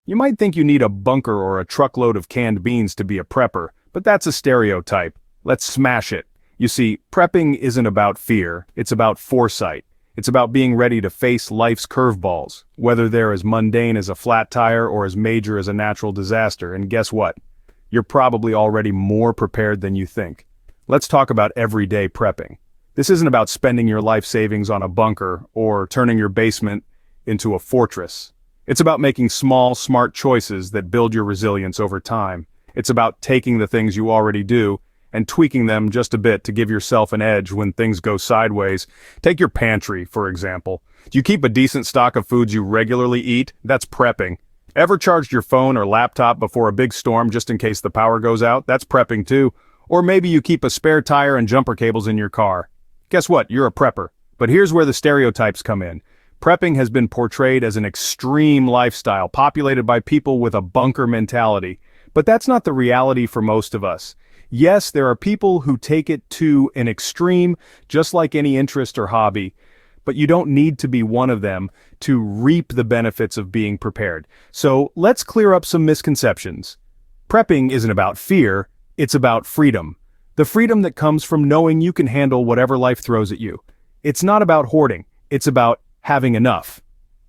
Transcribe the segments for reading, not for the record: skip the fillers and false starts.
You might think you need a bunker or a truckload of canned beans to be a prepper, but that's a stereotype. Let's smash it. You see, prepping isn't about fear, it's about foresight. It's about being ready to face life's curveballs, whether they're as mundane as a flat tire or as major as a natural disaster. And guess what? You're probably already more prepared than you think. Let's talk about everyday prepping. This isn't about spending your life savings on a bunker or turning your basement into a fortress. It's about making small, smart choices that build your resilience over time. It's about taking the things you already do and tweaking them just a bit to give yourself an edge when things go sideways. Take your pantry, for example. Do you keep a decent stock of foods you regularly eat? That's prepping. Ever charged your phone or laptop before a big storm just in case the power goes out? That's prepping too. Or maybe you keep a spare tire and jumper cables in your car. Guess what? You're a prepper. But here's where the stereotypes come in. Prepping has been portrayed as an extreme lifestyle populated by people with a bunker mentality. But that's not the reality for most of us. Yes, there are people who take it to an extreme, just like any interest or hobby, but you don't need to be one of them to reap the benefits of being prepared. So let's clear up some misconceptions. Prepping isn't about fear, it's about freedom. The freedom that comes from knowing you can handle whatever life throws at you. It's not about hoarding, it's about having enough.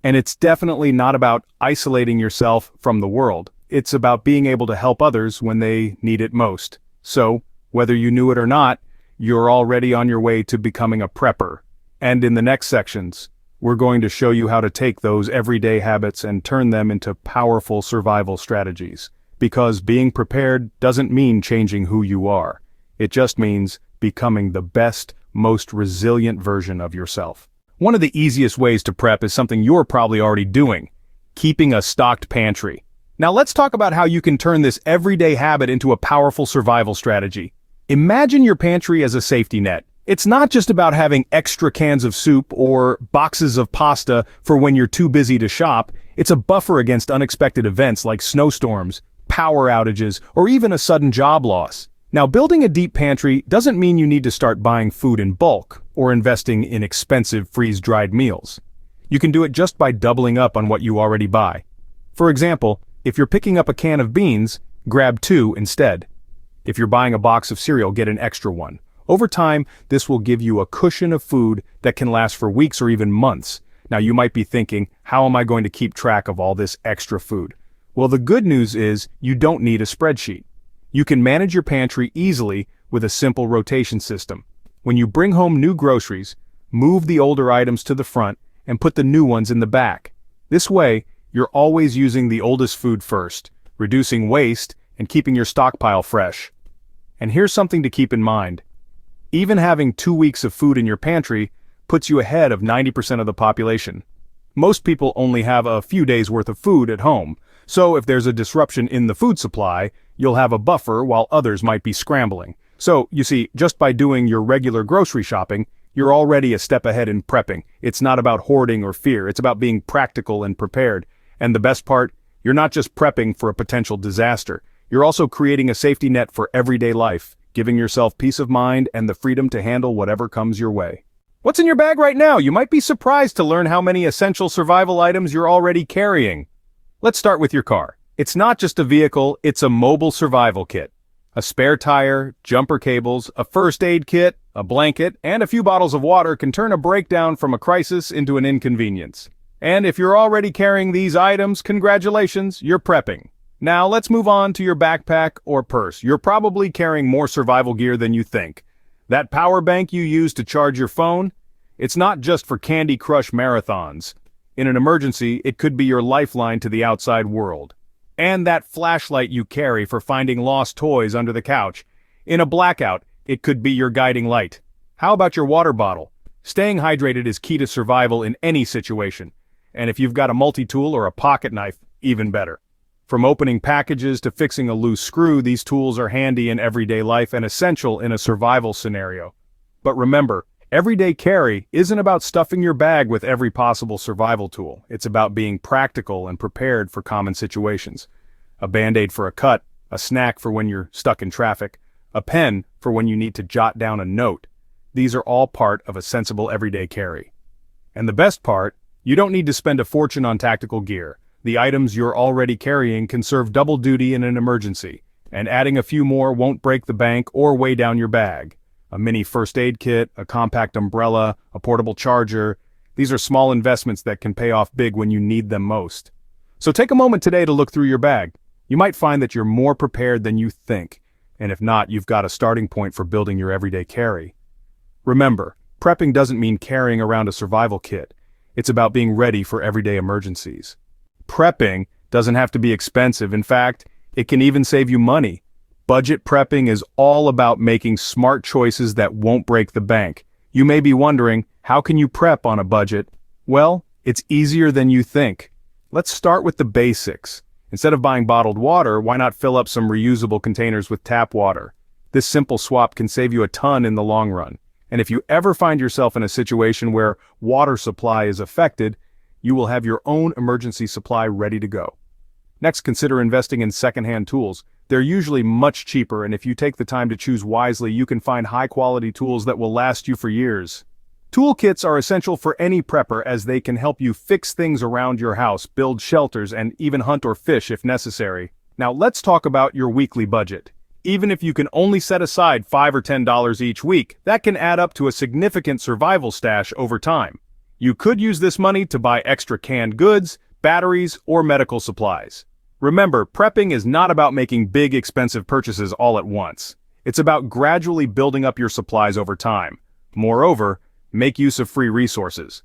And it's definitely not about isolating yourself from the world. It's about being able to help others when they need it most. So, whether you knew it or not, you're already on your way to becoming a prepper. And in the next sections, we're going to show you how to take those everyday habits and turn them into powerful survival strategies. Because being prepared doesn't mean changing who you are. It just means becoming the best, most resilient version of yourself. One of the easiest ways to prep is something you're probably already doing: keeping a stocked pantry. Now let's talk about how you can turn this everyday habit into a powerful survival strategy. Imagine your pantry as a safety net. It's not just about having extra cans of soup or boxes of pasta for when you're too busy to shop. It's a buffer against unexpected events like snowstorms, power outages, or even a sudden job loss. Now, building a deep pantry doesn't mean you need to start buying food in bulk or investing in expensive freeze-dried meals. You can do it just by doubling up on what you already buy. For example, if you're picking up a can of beans, grab 2 instead. If you're buying a box of cereal, get an extra one. Over time, this will give you a cushion of food that can last for weeks or even months. Now you might be thinking, how am I going to keep track of all this extra food? Well, the good news is you don't need a spreadsheet. You can manage your pantry easily with a simple rotation system. When you bring home new groceries, move the older items to the front and put the new ones in the back. This way, you're always using the oldest food first, reducing waste and keeping your stockpile fresh. And here's something to keep in mind. Even having 2 weeks of food in your pantry puts you ahead of 90% of the population. Most people only have a few days worth of food at home, so if there's a disruption in the food supply, you'll have a buffer while others might be scrambling. So, you see, just by doing your regular grocery shopping, you're already a step ahead in prepping. It's not about hoarding or fear, it's about being practical and prepared. And the best part, you're not just prepping for a potential disaster, you're also creating a safety net for everyday life, giving yourself peace of mind and the freedom to handle whatever comes your way. What's in your bag right now? You might be surprised to learn how many essential survival items you're already carrying. Let's start with your car. It's not just a vehicle, it's a mobile survival kit. A spare tire, jumper cables, a first aid kit, a blanket, and a few bottles of water can turn a breakdown from a crisis into an inconvenience. And if you're already carrying these items, congratulations, you're prepping. Now let's move on to your backpack or purse. You're probably carrying more survival gear than you think. That power bank you use to charge your phone? It's not just for Candy Crush marathons. In an emergency, it could be your lifeline to the outside world. And that flashlight you carry for finding lost toys under the couch. In a blackout, it could be your guiding light. How about your water bottle? Staying hydrated is key to survival in any situation. And if you've got a multi-tool or a pocket knife, even better. From opening packages to fixing a loose screw, these tools are handy in everyday life and essential in a survival scenario. But remember, everyday carry isn't about stuffing your bag with every possible survival tool. It's about being practical and prepared for common situations. A Band-Aid for a cut, a snack for when you're stuck in traffic, a pen for when you need to jot down a note. These are all part of a sensible everyday carry. And the best part, you don't need to spend a fortune on tactical gear. The items you're already carrying can serve double duty in an emergency, and adding a few more won't break the bank or weigh down your bag. A mini first aid kit, a compact umbrella, a portable charger. These are small investments that can pay off big when you need them most. So take a moment today to look through your bag. You might find that you're more prepared than you think, and if not, you've got a starting point for building your everyday carry. Remember, prepping doesn't mean carrying around a survival kit. It's about being ready for everyday emergencies. Prepping doesn't have to be expensive. In fact, it can even save you money. Budget prepping is all about making smart choices that won't break the bank. You may be wondering, how can you prep on a budget? Well, it's easier than you think. Let's start with the basics. Instead of buying bottled water, why not fill up some reusable containers with tap water? This simple swap can save you a ton in the long run. And if you ever find yourself in a situation where water supply is affected, you will have your own emergency supply ready to go. Next, consider investing in secondhand tools. They're usually much cheaper, and if you take the time to choose wisely, you can find high-quality tools that will last you for years. Toolkits are essential for any prepper as they can help you fix things around your house, build shelters, and even hunt or fish if necessary. Now let's talk about your weekly budget. Even if you can only set aside $5 or $10 each week, that can add up to a significant survival stash over time. You could use this money to buy extra canned goods, batteries, or medical supplies. Remember, prepping is not about making big, expensive purchases all at once. It's about gradually building up your supplies over time. Moreover, make use of free resources.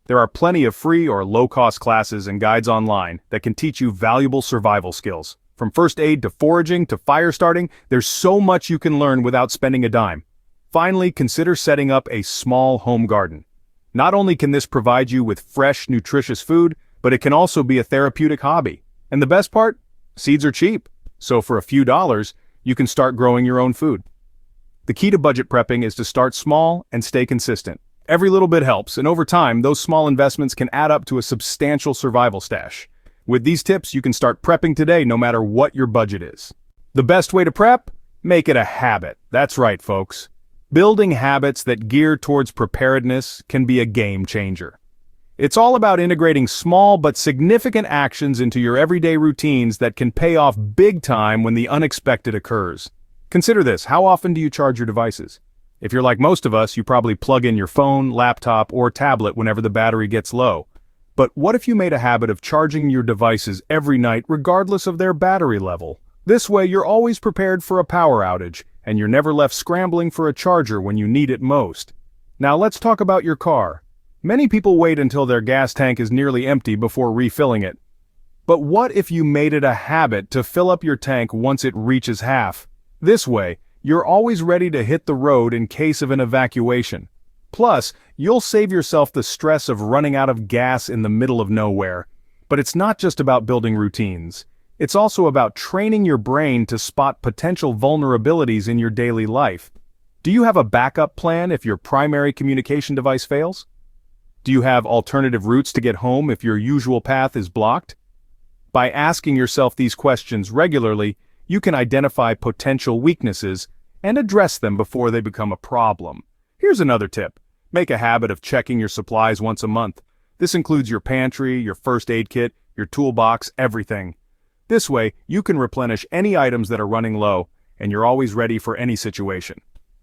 There are plenty of free or low-cost classes and guides online that can teach you valuable survival skills. From first aid to foraging to fire starting, there's so much you can learn without spending a dime. Finally, consider setting up a small home garden. Not only can this provide you with fresh, nutritious food, but it can also be a therapeutic hobby. And the best part? Seeds are cheap. So for a few dollars, you can start growing your own food. The key to budget prepping is to start small and stay consistent. Every little bit helps, and over time, those small investments can add up to a substantial survival stash. With these tips, you can start prepping today no matter what your budget is. The best way to prep? Make it a habit. That's right, folks. Building habits that gear towards preparedness can be a game changer. It's all about integrating small but significant actions into your everyday routines that can pay off big time when the unexpected occurs. Consider this: how often do you charge your devices? If you're like most of us, you probably plug in your phone, laptop, or tablet whenever the battery gets low. But what if you made a habit of charging your devices every night regardless of their battery level? This way you're always prepared for a power outage, and you're never left scrambling for a charger when you need it most. Now let's talk about your car. Many people wait until their gas tank is nearly empty before refilling it. But what if you made it a habit to fill up your tank once it reaches half? This way, you're always ready to hit the road in case of an evacuation. Plus, you'll save yourself the stress of running out of gas in the middle of nowhere. But it's not just about building routines. It's also about training your brain to spot potential vulnerabilities in your daily life. Do you have a backup plan if your primary communication device fails? Do you have alternative routes to get home if your usual path is blocked? By asking yourself these questions regularly, you can identify potential weaknesses and address them before they become a problem. Here's another tip. Make a habit of checking your supplies once a month. This includes your pantry, your first aid kit, your toolbox, everything. This way, you can replenish any items that are running low, and you're always ready for any situation.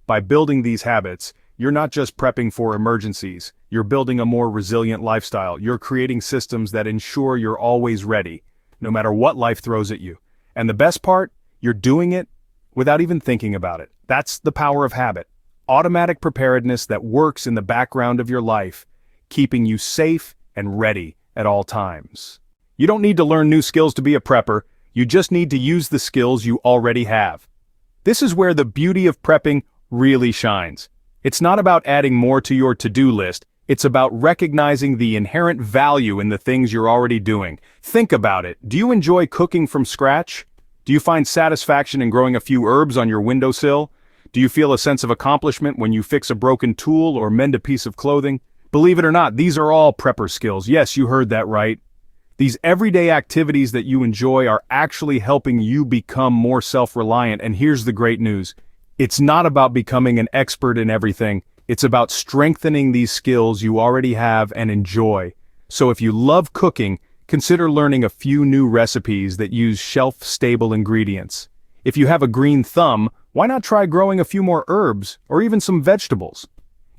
By building these habits, you're not just prepping for emergencies, you're building a more resilient lifestyle. You're creating systems that ensure you're always ready, no matter what life throws at you. And the best part? You're doing it without even thinking about it. That's the power of habit. Automatic preparedness that works in the background of your life, keeping you safe and ready at all times. You don't need to learn new skills to be a prepper, you just need to use the skills you already have. This is where the beauty of prepping really shines. It's not about adding more to your to-do list, it's about recognizing the inherent value in the things you're already doing. Think about it. Do you enjoy cooking from scratch? Do you find satisfaction in growing a few herbs on your windowsill? Do you feel a sense of accomplishment when you fix a broken tool or mend a piece of clothing? Believe it or not, these are all prepper skills. Yes, you heard that right. These everyday activities that you enjoy are actually helping you become more self-reliant, and here's the great news. It's not about becoming an expert in everything. It's about strengthening these skills you already have and enjoy. So if you love cooking, Consider learning a few new recipes that use shelf-stable ingredients. If you have a green thumb, why not try growing a few more herbs or even some vegetables?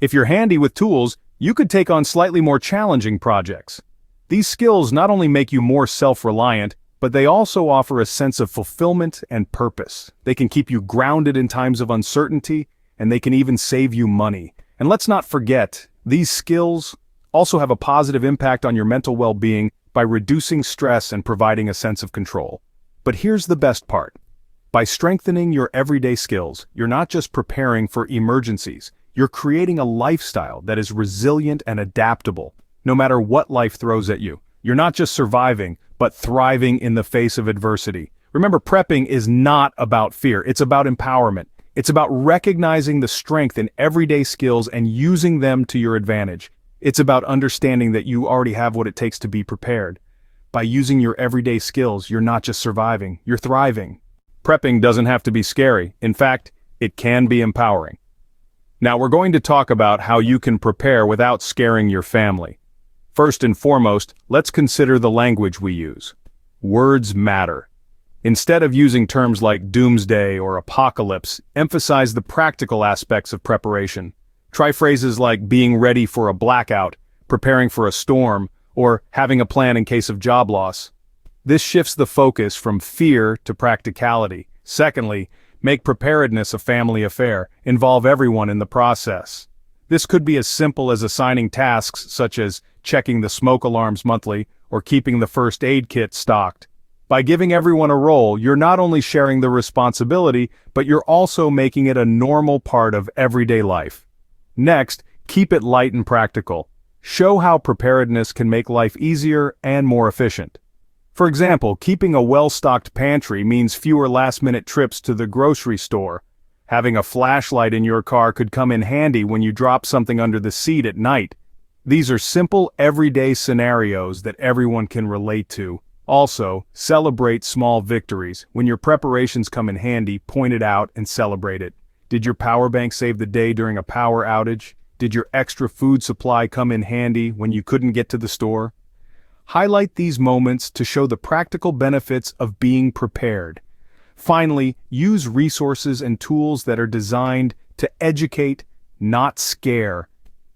If you're handy with tools, you could take on slightly more challenging projects. These skills not only make you more self-reliant, but they also offer a sense of fulfillment and purpose. They can keep you grounded in times of uncertainty, and they can even save you money. And let's not forget, these skills also have a positive impact on your mental well-being by reducing stress and providing a sense of control. But here's the best part. By strengthening your everyday skills, you're not just preparing for emergencies, you're creating a lifestyle that is resilient and adaptable, no matter what life throws at you. You're not just surviving, but thriving in the face of adversity. Remember, prepping is not about fear, it's about empowerment. It's about recognizing the strength in everyday skills and using them to your advantage. It's about understanding that you already have what it takes to be prepared. By using your everyday skills, you're not just surviving, you're thriving. Prepping doesn't have to be scary. In fact, it can be empowering. Now we're going to talk about how you can prepare without scaring your family. First and foremost, let's consider the language we use. Words matter. Instead of using terms like doomsday or apocalypse, emphasize the practical aspects of preparation. Try phrases like being ready for a blackout, preparing for a storm, or having a plan in case of job loss. This shifts the focus from fear to practicality. Secondly, make preparedness a family affair. Involve everyone in the process. This could be as simple as assigning tasks such as checking the smoke alarms monthly or keeping the first aid kit stocked. By giving everyone a role, you're not only sharing the responsibility, but you're also making it a normal part of everyday life. Next, keep it light and practical. Show how preparedness can make life easier and more efficient. For example, keeping a well-stocked pantry means fewer last-minute trips to the grocery store. Having a flashlight in your car could come in handy when you drop something under the seat at night. These are simple, everyday scenarios that everyone can relate to. Also, celebrate small victories. When your preparations come in handy, point it out and celebrate it. Did your power bank save the day during a power outage? Did your extra food supply come in handy when you couldn't get to the store? Highlight these moments to show the practical benefits of being prepared. Finally, use resources and tools that are designed to educate, not scare.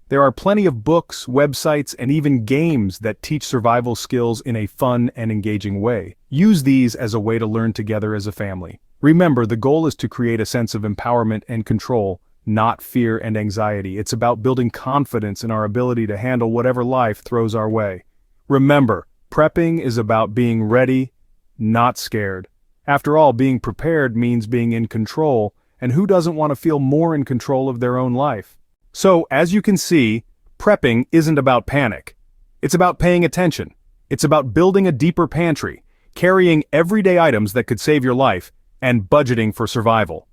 There are plenty of books, websites, and even games that teach survival skills in a fun and engaging way. Use these as a way to learn together as a family. Remember, the goal is to create a sense of empowerment and control, not fear and anxiety. It's about building confidence in our ability to handle whatever life throws our way. Remember, prepping is about being ready, not scared. After all, being prepared means being in control, and who doesn't want to feel more in control of their own life? So, as you can see, prepping isn't about panic. It's about paying attention. It's about building a deeper pantry, carrying everyday items that could save your life, and budgeting for survival.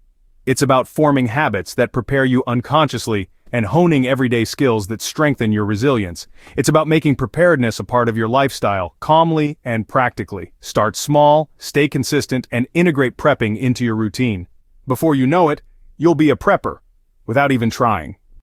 It's about forming habits that prepare you unconsciously and honing everyday skills that strengthen your resilience. It's about making preparedness a part of your lifestyle, calmly and practically. Start small, stay consistent, and integrate prepping into your routine. Before you know it, you'll be a prepper, without even trying.